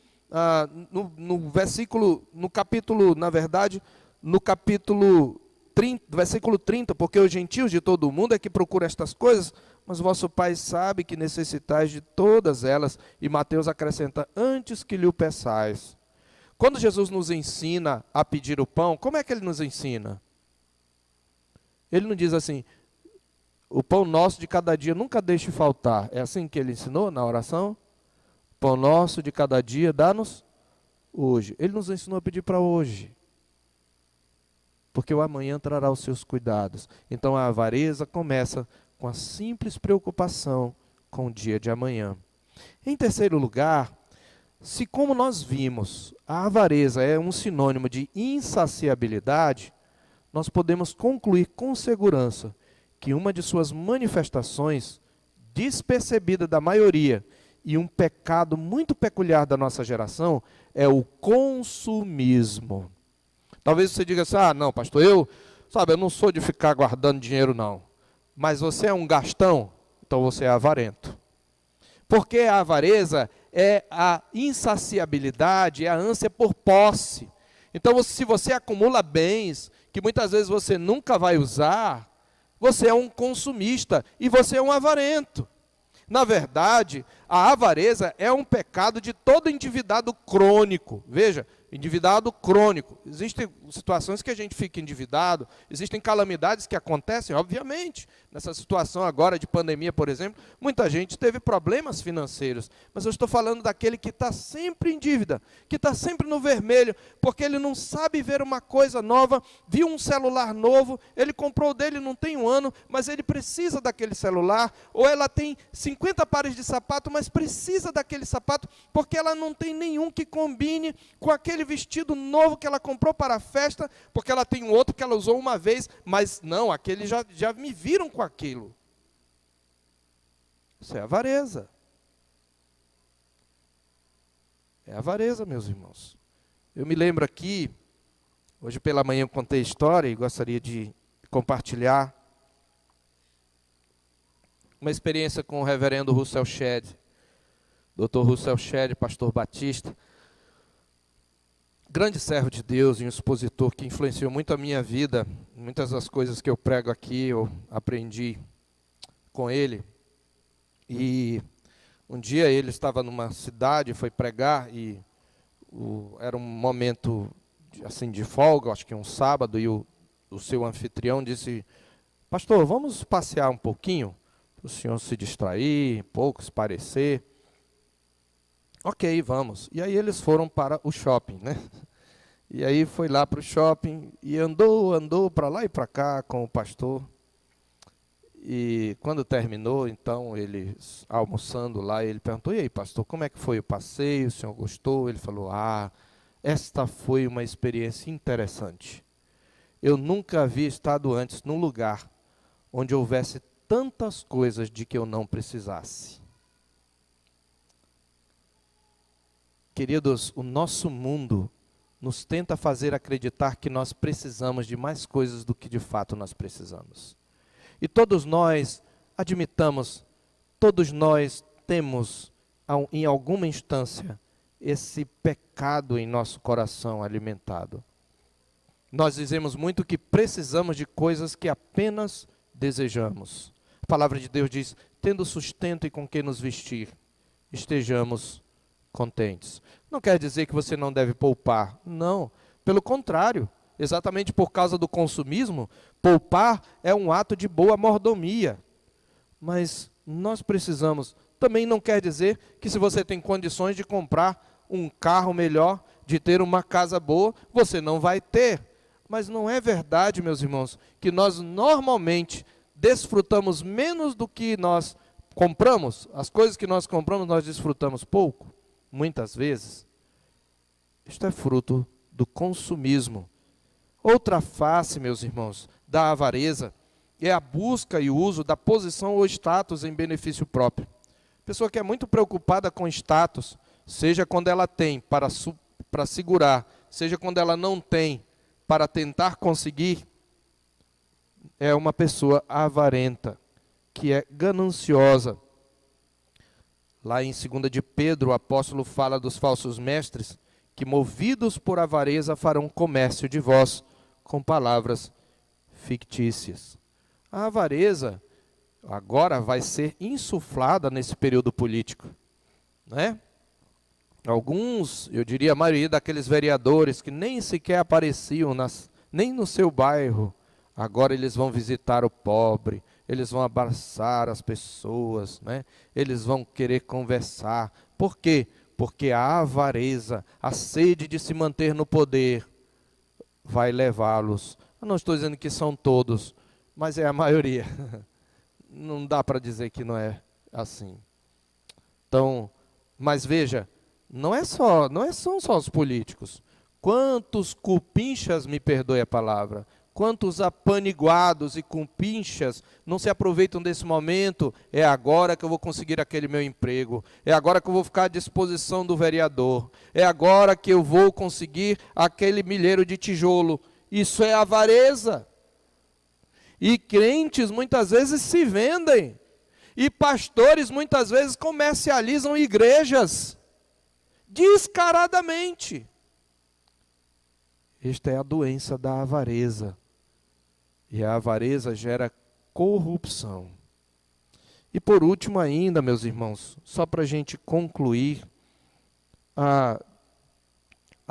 no capítulo 30, versículo 30, porque os gentios de todo o mundo é que procuram estas coisas, mas vosso Pai sabe que necessitais de todas elas. E Mateus acrescenta: antes que lhe o peçais. Quando Jesus nos ensina a pedir o pão, como é que ele nos ensina? Ele não diz assim: o pão nosso de cada dia nunca deixe faltar. É assim que ele ensinou na oração? Pão nosso de cada dia, dá-nos hoje. Ele nos ensinou a pedir para hoje. Porque o amanhã trará os seus cuidados. Então a avareza começa com a simples preocupação com o dia de amanhã. Em terceiro lugar, se como nós vimos, a avareza é um sinônimo de insaciabilidade, nós podemos concluir com segurança que uma de suas manifestações, despercebida da maioria, e um pecado muito peculiar da nossa geração, é o consumismo. Talvez você diga assim: não, pastor, eu não sou de ficar guardando dinheiro, não. Mas você é um gastão, então você é avarento. Porque a avareza é a insaciabilidade, é a ânsia por posse. Então, se você acumula bens que muitas vezes você nunca vai usar, você é um consumista e você é um avarento. Na verdade, a avareza é um pecado de todo endividado crônico. Veja, endividado crônico. Existem situações que a gente fica endividado, existem calamidades que acontecem, obviamente. Nessa situação agora de pandemia, por exemplo, muita gente teve problemas financeiros. Mas eu estou falando daquele que está sempre em dívida, que está sempre no vermelho, porque ele não sabe ver uma coisa nova, viu um celular novo, ele comprou dele não tem um ano, mas ele precisa daquele celular, ou ela tem 50 pares de sapato, mas precisa daquele sapato, porque ela não tem nenhum que combine com aquele vestido novo que ela comprou para a festa, porque ela tem um outro que ela usou uma vez, mas não, aquele já me viram com aquilo. Isso é avareza. É avareza, meus irmãos. Eu me lembro aqui, hoje pela manhã eu contei a história e gostaria de compartilhar uma experiência com o reverendo Russell Shedd, Dr. Russell Shedd, pastor batista, grande servo de Deus e um expositor que influenciou muito a minha vida. Muitas das coisas que eu prego aqui eu aprendi com ele. E um dia ele estava numa cidade, foi pregar, e era um momento assim de folga, acho que um sábado, e o seu anfitrião disse: pastor, vamos passear um pouquinho, para o senhor se distrair, um pouco, se parecer. Ok, vamos. E aí eles foram para o shopping, né? E aí foi lá para o shopping e andou para lá e para cá com o pastor. E quando terminou, então, eles almoçando lá, ele perguntou: e aí, pastor, como é que foi o passeio? O senhor gostou? Ele falou: esta foi uma experiência interessante. Eu nunca havia estado antes num lugar onde houvesse tantas coisas de que eu não precisasse. Queridos, o nosso mundo nos tenta fazer acreditar que nós precisamos de mais coisas do que de fato nós precisamos. E todos nós admitamos, todos nós temos, em alguma instância, esse pecado em nosso coração alimentado. Nós dizemos muito que precisamos de coisas que apenas desejamos. A palavra de Deus diz: tendo sustento e com que nos vestir, estejamos contentes. Não quer dizer que você não deve poupar. Não, pelo contrário. Exatamente por causa do consumismo, poupar é um ato de boa mordomia. Mas nós precisamos, também não quer dizer que se você tem condições de comprar um carro melhor, de ter uma casa boa, você não vai ter. Mas não é verdade, meus irmãos, que nós normalmente desfrutamos menos do que nós compramos? As coisas que nós compramos, nós desfrutamos pouco, muitas vezes. Isto é fruto do consumismo. Outra face, meus irmãos, da avareza é a busca e o uso da posição ou status em benefício próprio. Pessoa que é muito preocupada com status, seja quando ela tem para segurar, seja quando ela não tem para tentar conseguir, é uma pessoa avarenta, que é gananciosa. Lá em 2 de Pedro, o apóstolo fala dos falsos mestres, que movidos por avareza farão comércio de vós com palavras fictícias. A avareza agora vai ser insuflada nesse período político, né? Alguns, eu diria a maioria daqueles vereadores que nem sequer apareciam nem no seu bairro, agora eles vão visitar o pobre, eles vão abraçar as pessoas, né? Eles vão querer conversar. Por quê? Porque a avareza, a sede de se manter no poder, vai levá-los. Eu não estou dizendo que são todos, mas é a maioria. Não dá para dizer que não é assim. Então, mas veja, são só os políticos. Quantos cupinchas, me perdoe a palavra, quantos apaniguados e cupinchas não se aproveitam desse momento? É agora que eu vou conseguir aquele meu emprego, é agora que eu vou ficar à disposição do vereador, é agora que eu vou conseguir aquele milheiro de tijolo. Isso é avareza. E crentes muitas vezes se vendem, e pastores muitas vezes comercializam igrejas, descaradamente. Esta é a doença da avareza. E a avareza gera corrupção. E por último ainda, meus irmãos, só para a gente concluir, a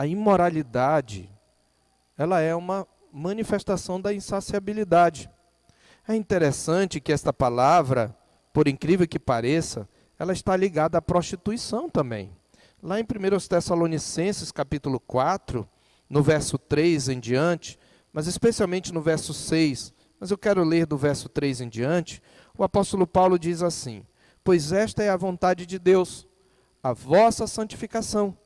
imoralidade, ela é uma manifestação da insaciabilidade. É interessante que esta palavra, por incrível que pareça, ela está ligada à prostituição também. Lá em 1 Tessalonicenses, capítulo 4, no verso 3 em diante, mas especialmente no verso 6, mas eu quero ler do verso 3 em diante, o apóstolo Paulo diz assim: pois esta é a vontade de Deus, a vossa santificação,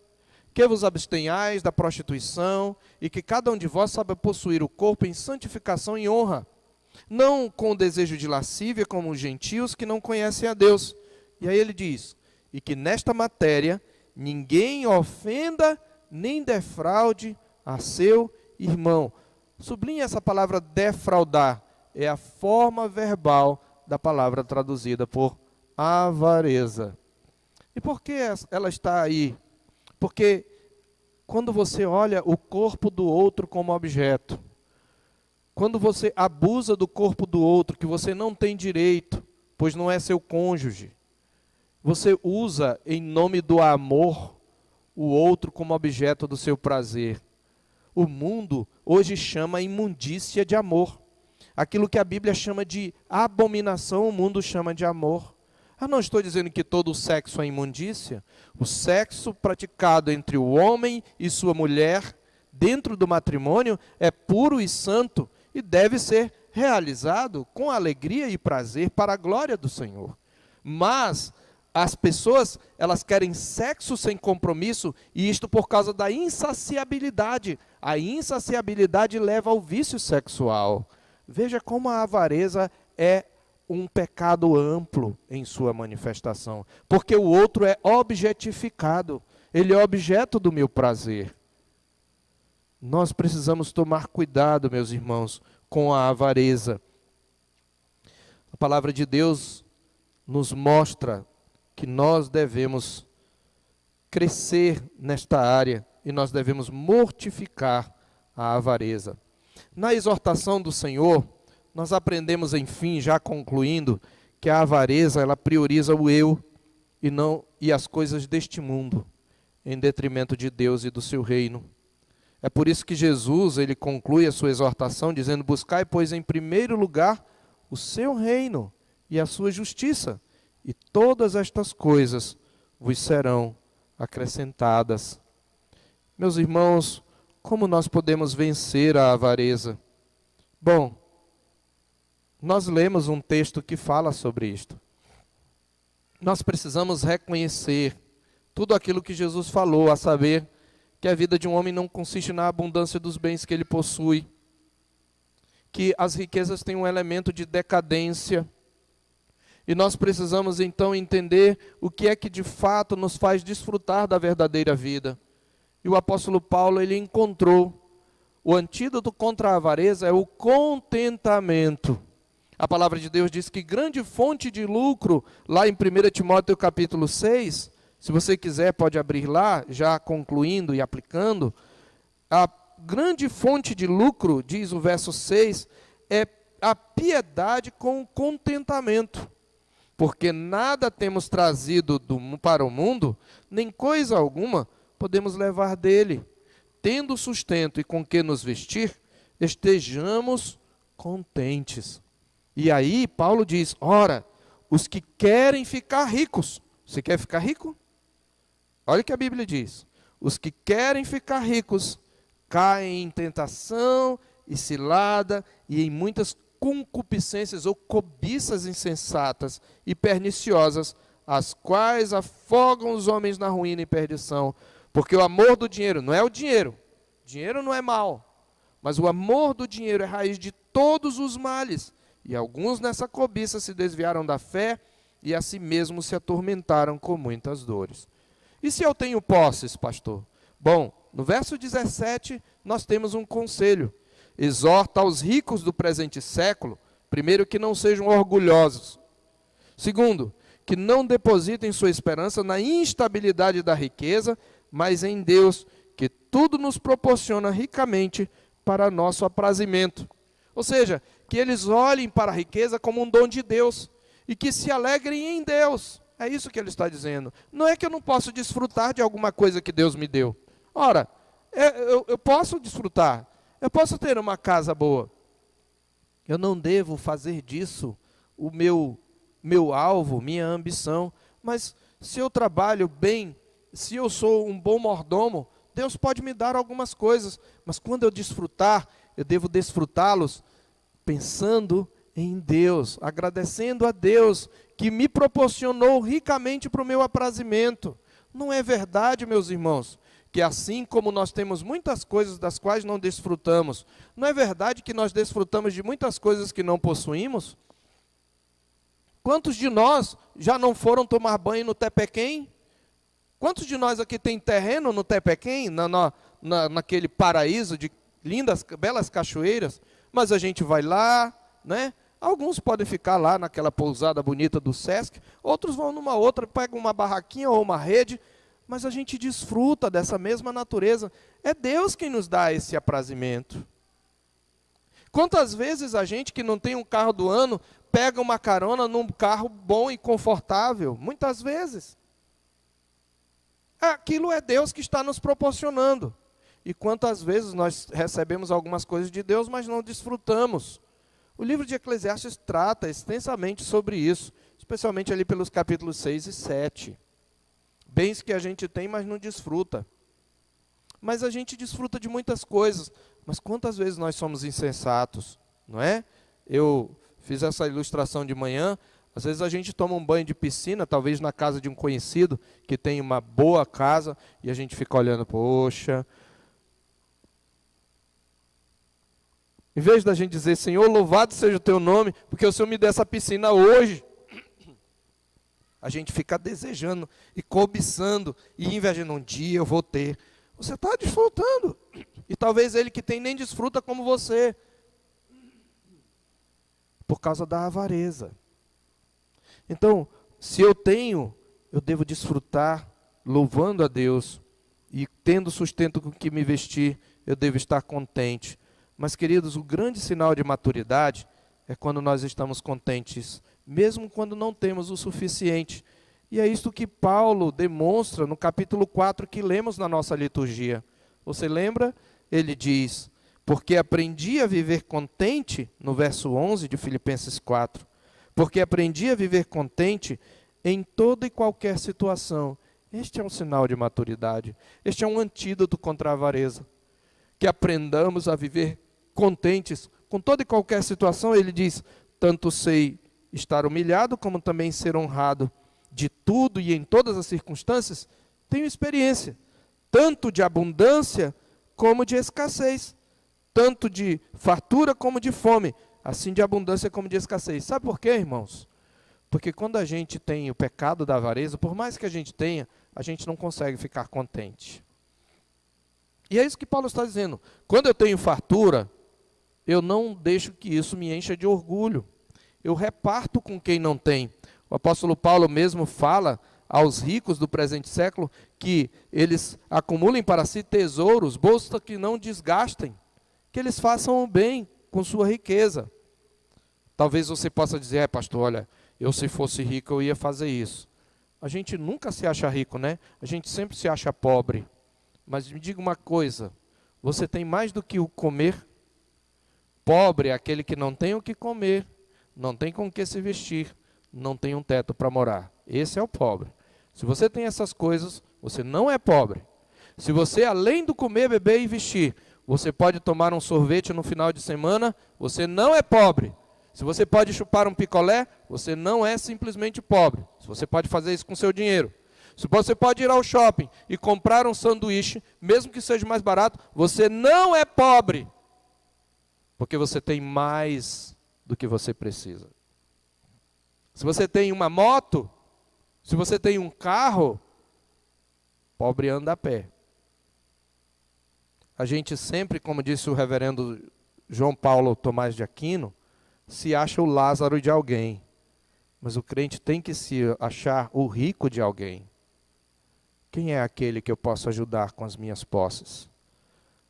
que vos abstenhais da prostituição, e que cada um de vós saiba possuir o corpo em santificação e honra, não com o desejo de lascívia como os gentios que não conhecem a Deus. E aí ele diz, e que nesta matéria ninguém ofenda nem defraude a seu irmão. Sublinhe essa palavra defraudar, é a forma verbal da palavra traduzida por avareza. E por que ela está aí? Porque quando você olha o corpo do outro como objeto, quando você abusa do corpo do outro, que você não tem direito, pois não é seu cônjuge, você usa em nome do amor o outro como objeto do seu prazer. O mundo hoje chama imundícia de amor. Aquilo que a Bíblia chama de abominação, o mundo chama de amor. Eu não estou dizendo que todo o sexo é imundícia. O sexo praticado entre o homem e sua mulher, dentro do matrimônio, é puro e santo e deve ser realizado com alegria e prazer para a glória do Senhor. Mas as pessoas, elas querem sexo sem compromisso, e isto por causa da insaciabilidade. A insaciabilidade leva ao vício sexual. Veja como a avareza é um pecado amplo em sua manifestação, porque o outro é objetificado, ele é objeto do meu prazer. Nós precisamos tomar cuidado, meus irmãos, com a avareza. A palavra de Deus nos mostra que nós devemos crescer nesta área e nós devemos mortificar a avareza. Na exortação do Senhor, nós aprendemos, enfim, já concluindo, que a avareza, ela prioriza o eu e as coisas deste mundo, em detrimento de Deus e do seu reino. É por isso que Jesus, ele conclui a sua exortação dizendo: buscai, pois, em primeiro lugar o seu reino e a sua justiça, e todas estas coisas vos serão acrescentadas. Meus irmãos, como nós podemos vencer a avareza? Bom, nós lemos um texto que fala sobre isto. Nós precisamos reconhecer tudo aquilo que Jesus falou, a saber, que a vida de um homem não consiste na abundância dos bens que ele possui, que as riquezas têm um elemento de decadência. E nós precisamos então entender o que é que de fato nos faz desfrutar da verdadeira vida. E o apóstolo Paulo, ele encontrou o antídoto contra a avareza é o contentamento. A palavra de Deus diz que grande fonte de lucro, lá em 1 Timóteo capítulo 6, se você quiser pode abrir lá, já concluindo e aplicando, a grande fonte de lucro, diz o verso 6, é a piedade com o contentamento. Porque nada temos trazido para o mundo, nem coisa alguma podemos levar dele. Tendo sustento e com que nos vestir, estejamos contentes. E aí Paulo diz, ora, os que querem ficar ricos, você quer ficar rico? Olha o que a Bíblia diz, os que querem ficar ricos, caem em tentação e cilada e em muitas concupiscências ou cobiças insensatas e perniciosas, as quais afogam os homens na ruína e perdição. Porque o amor do dinheiro não é o dinheiro não é mal, mas o amor do dinheiro é raiz de todos os males. E alguns nessa cobiça se desviaram da fé e a si mesmos se atormentaram com muitas dores. E se eu tenho posses, pastor? Bom, no verso 17 nós temos um conselho. Exorta aos ricos do presente século, primeiro, que não sejam orgulhosos. Segundo, que não depositem sua esperança na instabilidade da riqueza, mas em Deus, que tudo nos proporciona ricamente para nosso aprazimento. Ou seja, que eles olhem para a riqueza como um dom de Deus e que se alegrem em Deus. É isso que ele está dizendo. Não é que eu não posso desfrutar de alguma coisa que Deus me deu. Ora, eu posso desfrutar. Eu posso ter uma casa boa. Eu não devo fazer disso o meu alvo, minha ambição. Mas se eu trabalho bem, se eu sou um bom mordomo, Deus pode me dar algumas coisas. Mas quando eu desfrutar, eu devo desfrutá-los pensando em Deus, agradecendo a Deus que me proporcionou ricamente para o meu aprazimento. Não é verdade, meus irmãos, que assim como nós temos muitas coisas das quais não desfrutamos, não é verdade que nós desfrutamos de muitas coisas que não possuímos? Quantos de nós já não foram tomar banho no Tepequém? Quantos de nós aqui tem terreno no Tepequém, naquele paraíso de lindas, belas cachoeiras? Mas a gente vai lá, né? Alguns podem ficar lá naquela pousada bonita do Sesc, outros vão numa outra, pegam uma barraquinha ou uma rede, mas a gente desfruta dessa mesma natureza. É Deus quem nos dá esse aprazimento. Quantas vezes a gente que não tem um carro do ano, pega uma carona num carro bom e confortável? Muitas vezes. Aquilo é Deus que está nos proporcionando. E quantas vezes nós recebemos algumas coisas de Deus, mas não desfrutamos. O livro de Eclesiastes trata extensamente sobre isso, especialmente ali pelos capítulos 6 e 7. Bens que a gente tem, mas não desfruta. Mas a gente desfruta de muitas coisas. Mas quantas vezes nós somos insensatos, não é? Eu fiz essa ilustração de manhã. Às vezes a gente toma um banho de piscina, talvez na casa de um conhecido, que tem uma boa casa, e a gente fica olhando, poxa. Em vez da gente dizer, Senhor, louvado seja o teu nome, porque o Senhor me deu essa piscina hoje. A gente fica desejando e cobiçando e invejando, um dia eu vou ter. Você está desfrutando. E talvez ele que tem nem desfruta como você. Por causa da avareza. Então, se eu tenho, eu devo desfrutar louvando a Deus. E tendo sustento com que me vestir, eu devo estar contente. Mas, queridos, o grande sinal de maturidade é quando nós estamos contentes, mesmo quando não temos o suficiente. E é isto que Paulo demonstra no capítulo 4 que lemos na nossa liturgia. Você lembra? Ele diz, porque aprendi a viver contente, no verso 11 de Filipenses 4, porque aprendi a viver contente em toda e qualquer situação. Este é um sinal de maturidade. Este é um antídoto contra a avareza. Que aprendamos a viver contentes com toda e qualquer situação. Ele diz, tanto sei estar humilhado, como também ser honrado. De tudo e em todas as circunstâncias, tenho experiência, tanto de abundância como de escassez. tanto de fartura como de fome, assim de abundância como de escassez. Sabe por quê, irmãos? Porque quando a gente tem o pecado da avareza, por mais que a gente tenha, a gente não consegue ficar contente. E é isso que Paulo está dizendo. Quando eu tenho fartura, eu não deixo que isso me encha de orgulho. Eu reparto com quem não tem. O apóstolo Paulo mesmo fala aos ricos do presente século que eles acumulem para si tesouros, bolsas que não desgastem, que eles façam o bem com sua riqueza. Talvez você possa dizer, pastor, olha, eu se fosse rico eu ia fazer isso. A gente nunca se acha rico, né? A gente sempre se acha pobre. Mas me diga uma coisa, você tem mais do que o comer? Pobre é aquele que não tem o que comer, não tem com o que se vestir, não tem um teto para morar. Esse é o pobre. Se você tem essas coisas, você não é pobre. Se você, além do comer, beber e vestir, você pode tomar um sorvete no final de semana, você não é pobre. Se você pode chupar um picolé, você não é simplesmente pobre. Se você pode fazer isso com seu dinheiro. Se você pode ir ao shopping e comprar um sanduíche, mesmo que seja mais barato, você não é pobre. Porque você tem mais do que você precisa. Se você tem uma moto, se você tem um carro, pobre anda a pé. A gente sempre, como disse o reverendo João Paulo Tomás de Aquino, se acha o Lázaro de alguém. Mas o crente tem que se achar o rico de alguém. Quem é aquele que eu posso ajudar com as minhas posses?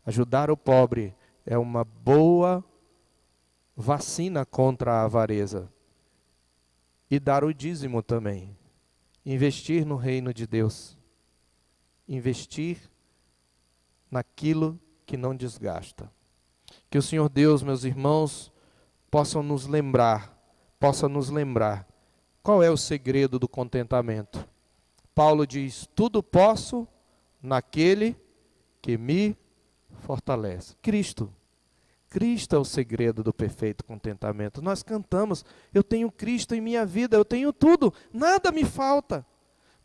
Ajudar o pobre é uma boa vacina contra a avareza. E dar o dízimo também. Investir no reino de Deus. Investir naquilo que não desgasta. Que o Senhor Deus, meus irmãos, possa nos lembrar qual é o segredo do contentamento. Paulo diz, tudo posso naquele que me fortalece. Cristo é o segredo do perfeito contentamento. Nós cantamos, eu tenho Cristo em minha vida, eu tenho tudo, nada me falta.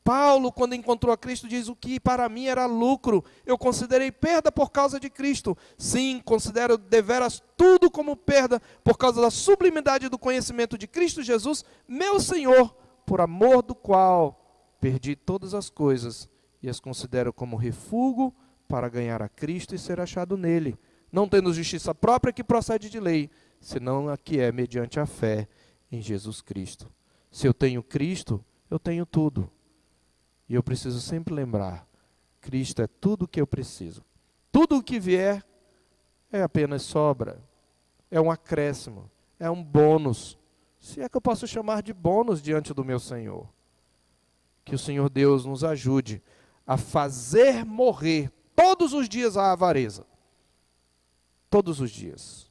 Paulo, quando encontrou a Cristo, diz, o que para mim era lucro, eu considerei perda por causa de Cristo. Sim, considero deveras tudo como perda, por causa da sublimidade do conhecimento de Cristo Jesus, meu Senhor, por amor do qual perdi todas as coisas, e as considero como refúgio para ganhar a Cristo e ser achado nele, não tendo justiça própria que procede de lei, senão a que é mediante a fé em Jesus Cristo. Se eu tenho Cristo, eu tenho tudo. E eu preciso sempre lembrar, Cristo é tudo o que eu preciso. Tudo o que vier é apenas sobra, é um acréscimo, é um bônus. Se é que eu posso chamar de bônus diante do meu Senhor. Que o Senhor Deus nos ajude a fazer morrer todos os dias a avareza. Todos os dias.